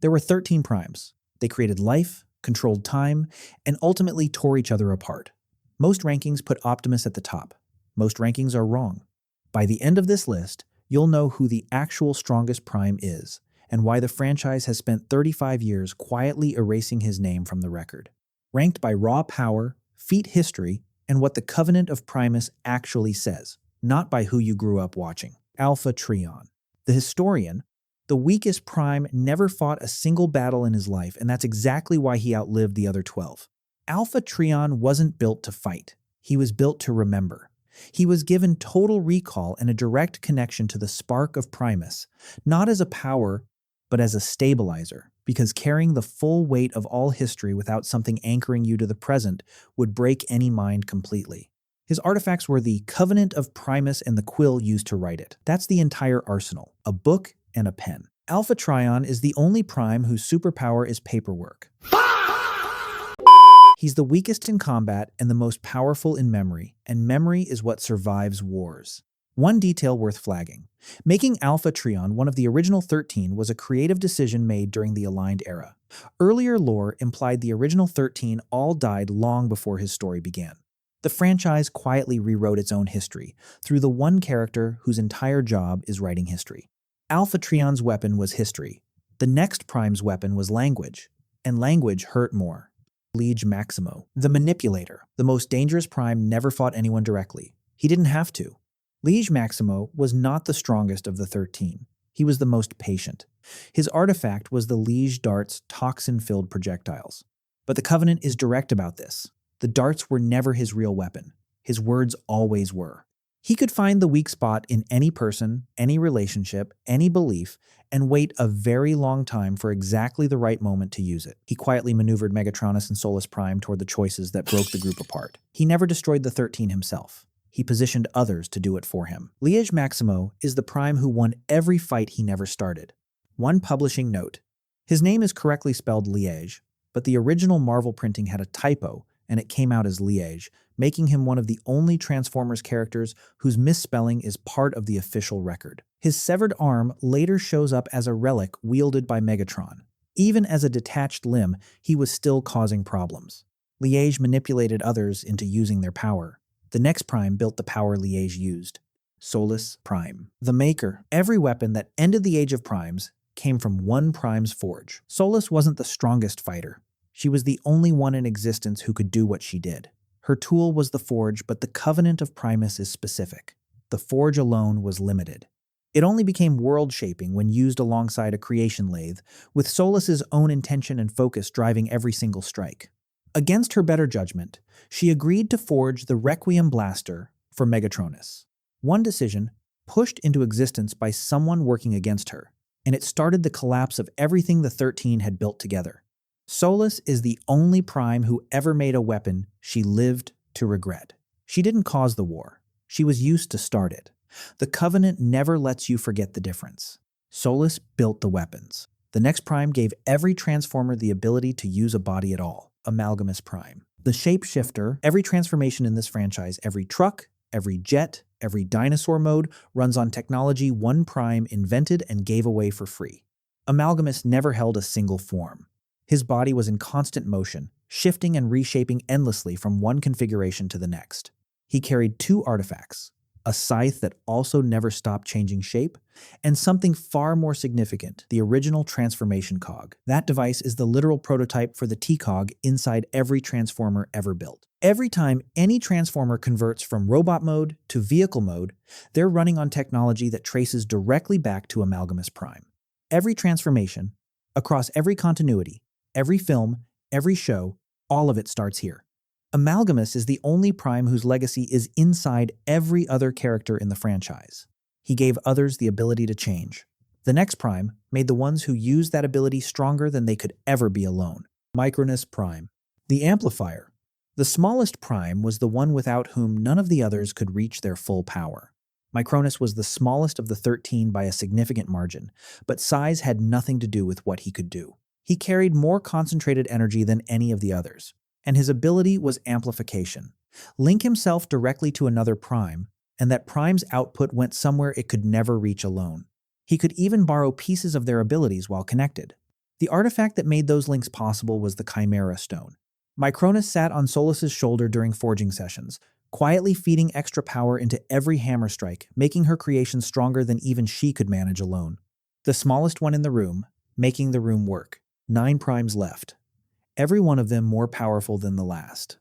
There were 13 primes. They created life, controlled time, and ultimately tore each other apart. Most rankings put Optimus at the top. Most rankings are wrong. By the end of this list, you'll know who the actual strongest prime is, and why the franchise has spent 35 years quietly erasing his name from the record. Ranked by raw power, feat history, and what the Covenant of Primus actually says, not by who you grew up watching. Alpha Trion. The historian, the weakest prime, never fought a single battle in his life, and that's exactly why he outlived the other 12. Alpha Trion wasn't built to fight. He was built to remember. He was given total recall and a direct connection to the spark of Primus, not as a power, but as a stabilizer, because carrying the full weight of all history without something anchoring you to the present would break any mind completely. His artifacts were the Covenant of Primus and the quill used to write it. That's the entire arsenal, a book and a pen. Alpha Trion is the only prime whose superpower is paperwork. He's the weakest in combat and the most powerful in memory, and memory is what survives wars. One detail worth flagging. Making Alpha Trion one of the original 13 was a creative decision made during the Aligned era. Earlier lore implied the original 13 all died long before his story began. The franchise quietly rewrote its own history through the one character whose entire job is writing history. Alpha Trion's weapon was history. The next prime's weapon was language, and language hurt more. Liege Maximo, the manipulator, the most dangerous prime, never fought anyone directly. He didn't have to. Liege Maximo was not the strongest of the 13. He was the most patient. His artifact was the Liege dart's toxin-filled projectiles. But the Covenant is direct about this. The darts were never his real weapon. His words always were. He could find the weak spot in any person, any relationship, any belief, and wait a very long time for exactly the right moment to use it. He quietly maneuvered Megatronus and Solus Prime toward the choices that broke the group apart. He never destroyed the 13 himself. He positioned others to do it for him. Liege Maximo is the prime who won every fight he never started. One publishing note. His name is correctly spelled Liege, but the original Marvel printing had a typo, and it came out as Liege, making him one of the only Transformers characters whose misspelling is part of the official record. His severed arm later shows up as a relic wielded by Megatron. Even as a detached limb, he was still causing problems. Liege manipulated others into using their power. The next prime built the power Liege used. Solus Prime. The Maker. Every weapon that ended the Age of Primes came from one prime's forge. Solus wasn't the strongest fighter. She was the only one in existence who could do what she did. Her tool was the forge, but the Covenant of Primus is specific. The forge alone was limited. It only became world-shaping when used alongside a creation lathe, with Solus's own intention and focus driving every single strike. Against her better judgment, she agreed to forge the Requiem Blaster for Megatronus. One decision pushed into existence by someone working against her, and it started the collapse of everything the 13 had built together. Solus is the only prime who ever made a weapon she lived to regret. She didn't cause the war. She was used to start it. The Covenant never lets you forget the difference. Solus built the weapons. The next prime gave every Transformer the ability to use a body at all. Amalgamus Prime. The shapeshifter, every transformation in this franchise, every truck, every jet, every dinosaur mode runs on technology one prime invented and gave away for free. Amalgamus never held a single form. His body was in constant motion, shifting and reshaping endlessly from one configuration to the next. He carried two artifacts, a scythe that also never stopped changing shape, and something far more significant, the original transformation cog. That device is the literal prototype for the T-cog inside every Transformer ever built. Every time any Transformer converts from robot mode to vehicle mode, they're running on technology that traces directly back to Amalgamus Prime. Every transformation, across every continuity, every film, every show, all of it starts here. Amalgamus is the only prime whose legacy is inside every other character in the franchise. He gave others the ability to change. The next prime made the ones who used that ability stronger than they could ever be alone. Micronus Prime. The amplifier. The smallest prime was the one without whom none of the others could reach their full power. Micronus was the smallest of the 13 by a significant margin, but size had nothing to do with what he could do. He carried more concentrated energy than any of the others, and his ability was amplification. Link himself directly to another prime, and that prime's output went somewhere it could never reach alone. He could even borrow pieces of their abilities while connected. The artifact that made those links possible was the Chimera Stone. Micronus sat on Solus's shoulder during forging sessions, quietly feeding extra power into every hammer strike, making her creation stronger than even she could manage alone. The smallest one in the room, making the room work. 9 primes left. Every one of them more powerful than the last.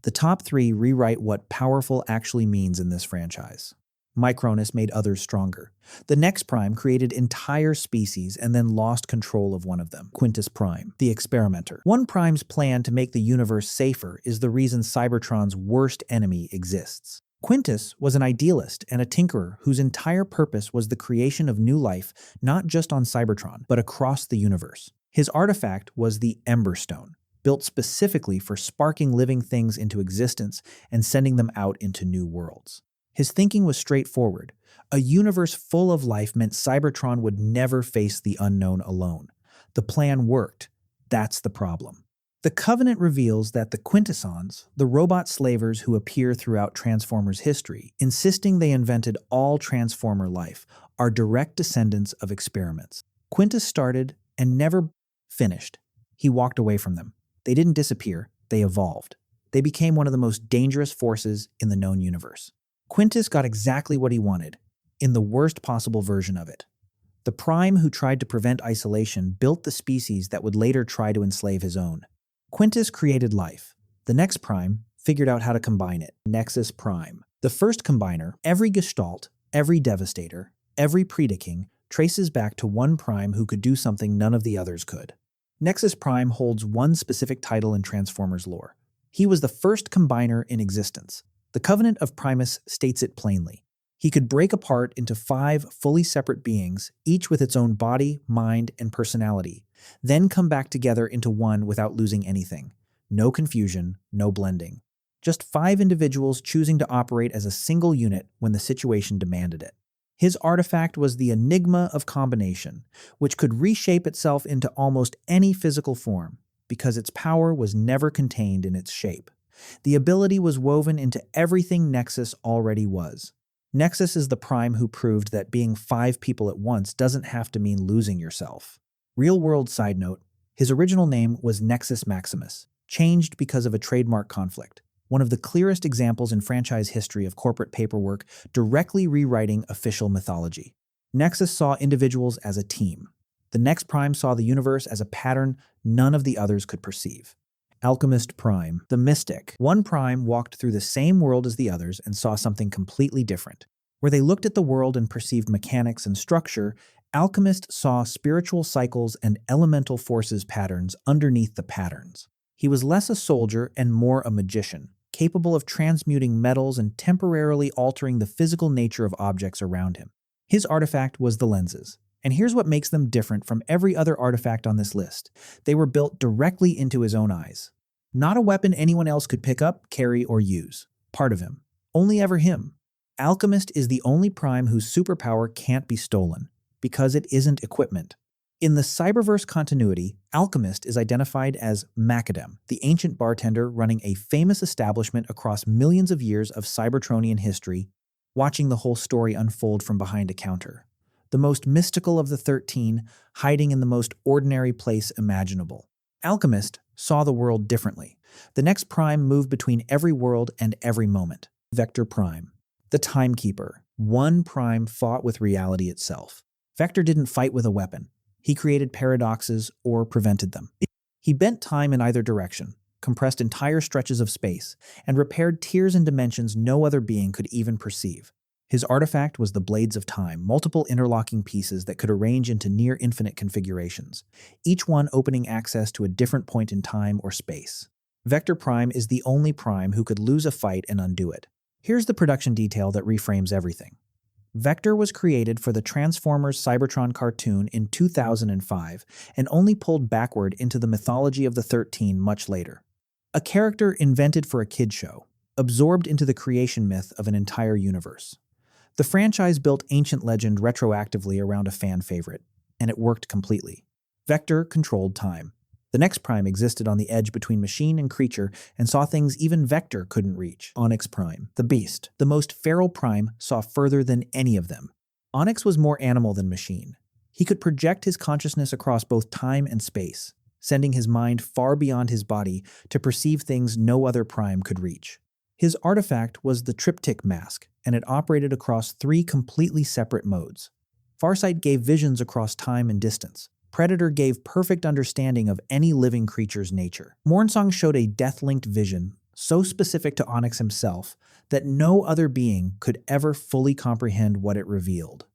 The top 3 rewrite what powerful actually means in this franchise. Micronus made others stronger. The Next Prime created entire species and then lost control of one of them, Quintus Prime, the experimenter. One Prime's plan to make the universe safer is the reason Cybertron's worst enemy exists. Quintus was an idealist and a tinkerer whose entire purpose was the creation of new life, not just on Cybertron, but across the universe. His artifact was the Ember Stone, built specifically for sparking living things into existence and sending them out into new worlds. His thinking was straightforward. A universe full of life meant Cybertron would never face the unknown alone. The plan worked. That's the problem. The Covenant reveals that the Quintessons, the robot slavers who appear throughout Transformers history, insisting they invented all Transformer life, are direct descendants of experiments. Quintus started and never finished. He walked away from them. They didn't disappear, they evolved. They became one of the most dangerous forces in the known universe. Quintus got exactly what he wanted, in the worst possible version of it. The Prime who tried to prevent isolation built the species that would later try to enslave his own. Quintus created life. The next Prime figured out how to combine it, Nexus Prime. The first combiner, every Gestalt, every Devastator, every Predaking, traces back to one Prime who could do something none of the others could. Nexus Prime holds one specific title in Transformers lore. He was the first combiner in existence. The Covenant of Primus states it plainly. He could break apart into 5 fully separate beings, each with its own body, mind, and personality, then come back together into one without losing anything. No confusion, no blending. Just 5 individuals choosing to operate as a single unit when the situation demanded it. His artifact was the enigma of combination, which could reshape itself into almost any physical form, because its power was never contained in its shape. The ability was woven into everything Nexus already was. Nexus is the Prime who proved that being 5 people at once doesn't have to mean losing yourself. Real-world side note, his original name was Nexus Maximus, changed because of a trademark conflict. One of the clearest examples in franchise history of corporate paperwork directly rewriting official mythology. Nexus saw individuals as a team. The Next Prime saw the universe as a pattern none of the others could perceive. Alchemist Prime, the mystic. One Prime walked through the same world as the others and saw something completely different. Where they looked at the world and perceived mechanics and structure, Alchemist saw spiritual cycles and elemental forces patterns underneath the patterns. He was less a soldier and more a magician, capable of transmuting metals and temporarily altering the physical nature of objects around him. His artifact was the lenses. And here's what makes them different from every other artifact on this list. They were built directly into his own eyes. Not a weapon anyone else could pick up, carry, or use. Part of him. Only ever him. Alchemist is the only Prime whose superpower can't be stolen, because it isn't equipment. In the Cyberverse continuity, Alchemist is identified as Macadam, the ancient bartender running a famous establishment across millions of years of Cybertronian history, watching the whole story unfold from behind a counter. The most mystical of the 13, hiding in the most ordinary place imaginable. Alchemist saw the world differently. The next Prime moved between every world and every moment. Vector Prime. The timekeeper. One Prime fought with reality itself. Vector didn't fight with a weapon. He created paradoxes or prevented them. He bent time in either direction, compressed entire stretches of space, and repaired tiers and dimensions no other being could even perceive. His artifact was the Blades of Time, multiple interlocking pieces that could arrange into near-infinite configurations, each one opening access to a different point in time or space. Vector Prime is the only Prime who could lose a fight and undo it. Here's the production detail that reframes everything. Vector was created for the Transformers Cybertron cartoon in 2005 and only pulled backward into the mythology of the 13 much later. A character invented for a kid show, absorbed into the creation myth of an entire universe. The franchise built ancient legend retroactively around a fan favorite, and it worked completely. Vector controlled time. The next Prime existed on the edge between machine and creature and saw things even Vector couldn't reach. Onyx Prime, the beast, the most feral Prime, saw further than any of them. Onyx was more animal than machine. He could project his consciousness across both time and space, sending his mind far beyond his body to perceive things no other prime could reach. His artifact was the Triptych Mask, and it operated across 3 completely separate modes. Farsight gave visions across time and distance. Predator gave perfect understanding of any living creature's nature. Mornsong showed a death-linked vision, so specific to Onyx himself that no other being could ever fully comprehend what it revealed.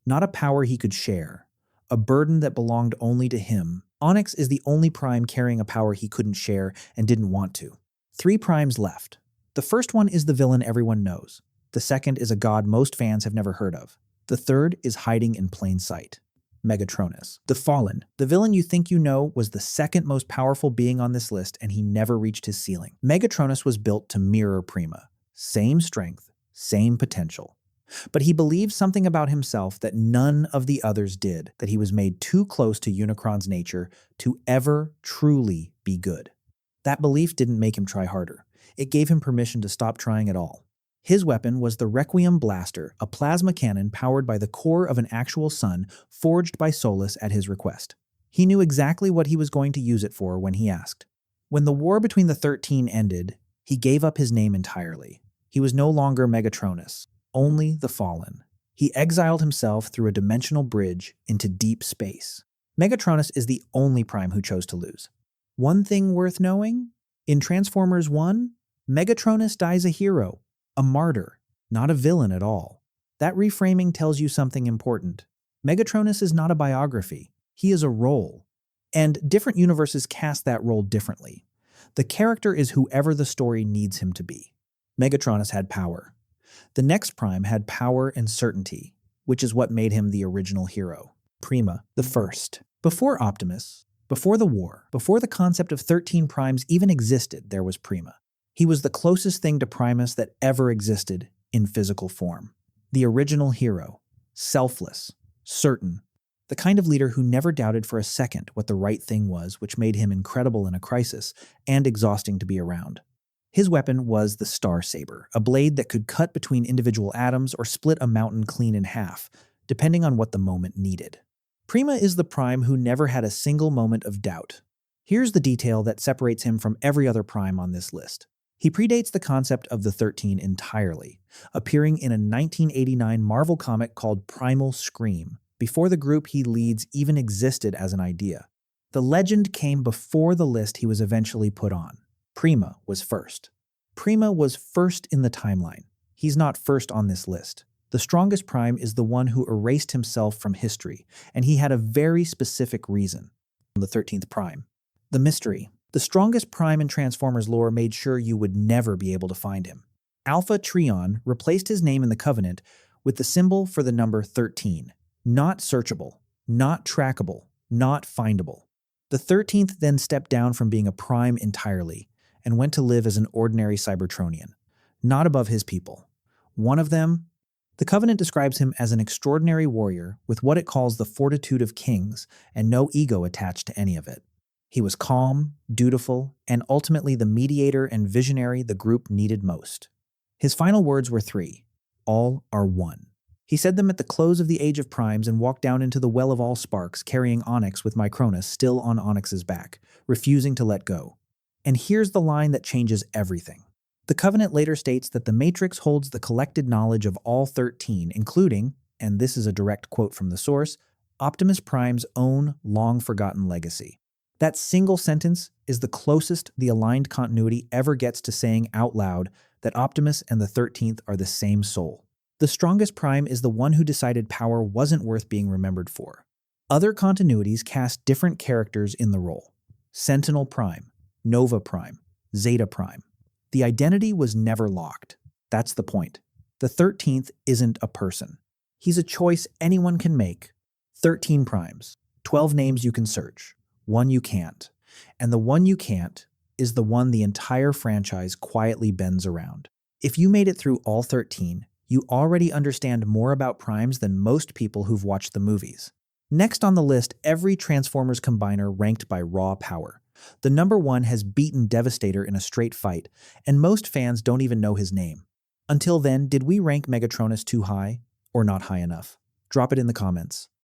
Not a power he could share, a burden that belonged only to him. Onyx is the only prime carrying a power he couldn't share and didn't want to. 3 primes left. The first one is the villain everyone knows. The second is a god most fans have never heard of. The third is hiding in plain sight. Megatronus. The Fallen. The villain you think you know was the second most powerful being on this list, and he never reached his ceiling. Megatronus was built to mirror Prima. Same strength, same potential. But he believed something about himself that none of the others did, that he was made too close to Unicron's nature to ever truly be good. That belief didn't make him try harder. It gave him permission to stop trying at all. His weapon was the Requiem Blaster, a plasma cannon powered by the core of an actual sun forged by Solus at his request. He knew exactly what he was going to use it for when he asked. When the war between the 13 ended, he gave up his name entirely. He was no longer Megatronus, only the Fallen. He exiled himself through a dimensional bridge into deep space. Megatronus is the only prime who chose to lose. One thing worth knowing? In Transformers 1, Megatronus dies a hero. A martyr, not a villain at all. That reframing tells you something important. Megatronus is not a biography. He is a role. And different universes cast that role differently. The character is whoever the story needs him to be. Megatronus had power. The next prime had power and certainty, which is what made him the original hero. Prima, the first. Before Optimus, before the war, before the concept of 13 primes even existed, there was Prima. He was the closest thing to Primus that ever existed in physical form. The original hero. Selfless. Certain. The kind of leader who never doubted for a second what the right thing was, which made him incredible in a crisis and exhausting to be around. His weapon was the Star Saber, a blade that could cut between individual atoms or split a mountain clean in half, depending on what the moment needed. Prima is the prime who never had a single moment of doubt. Here's the detail that separates him from every other prime on this list. He predates the concept of the 13 entirely, appearing in a 1989 Marvel comic called Primal Scream, before the group he leads even existed as an idea. The legend came before the list he was eventually put on. Prima was first. Prima was first in the timeline. He's not first on this list. The strongest prime is the one who erased himself from history, and he had a very specific reason. The 13th prime. The mystery. The strongest prime in Transformers lore made sure you would never be able to find him. Alpha Trion replaced his name in the Covenant with the symbol for the number 13. Not searchable, not trackable, not findable. The 13th then stepped down from being a prime entirely and went to live as an ordinary Cybertronian, not above his people. One of them, the Covenant describes him as an extraordinary warrior with what it calls the fortitude of kings and no ego attached to any of it. He was calm, dutiful, and ultimately the mediator and visionary the group needed most. His final words were 3. All are one. He said them at the close of the Age of Primes and walked down into the Well of All Sparks carrying Onyx with Micronus still on Onyx's back, refusing to let go. And here's the line that changes everything. The Covenant later states that the Matrix holds the collected knowledge of all 13, including, and this is a direct quote from the source, Optimus Prime's own long-forgotten legacy. That single sentence is the closest the aligned continuity ever gets to saying out loud that Optimus and the 13th are the same soul. The strongest prime is the one who decided power wasn't worth being remembered for. Other continuities cast different characters in the role. Sentinel Prime, Nova Prime, Zeta Prime. The identity was never locked. That's the point. The 13th isn't a person. He's a choice anyone can make. 13 primes, 12 names you can search. One you can't. And the one you can't is the one the entire franchise quietly bends around. If you made it through all 13, you already understand more about primes than most people who've watched the movies. Next on the list, every Transformers combiner ranked by raw power. The number 1 has beaten Devastator in a straight fight, and most fans don't even know his name. Until then, did we rank Megatronus too high, or not high enough? Drop it in the comments.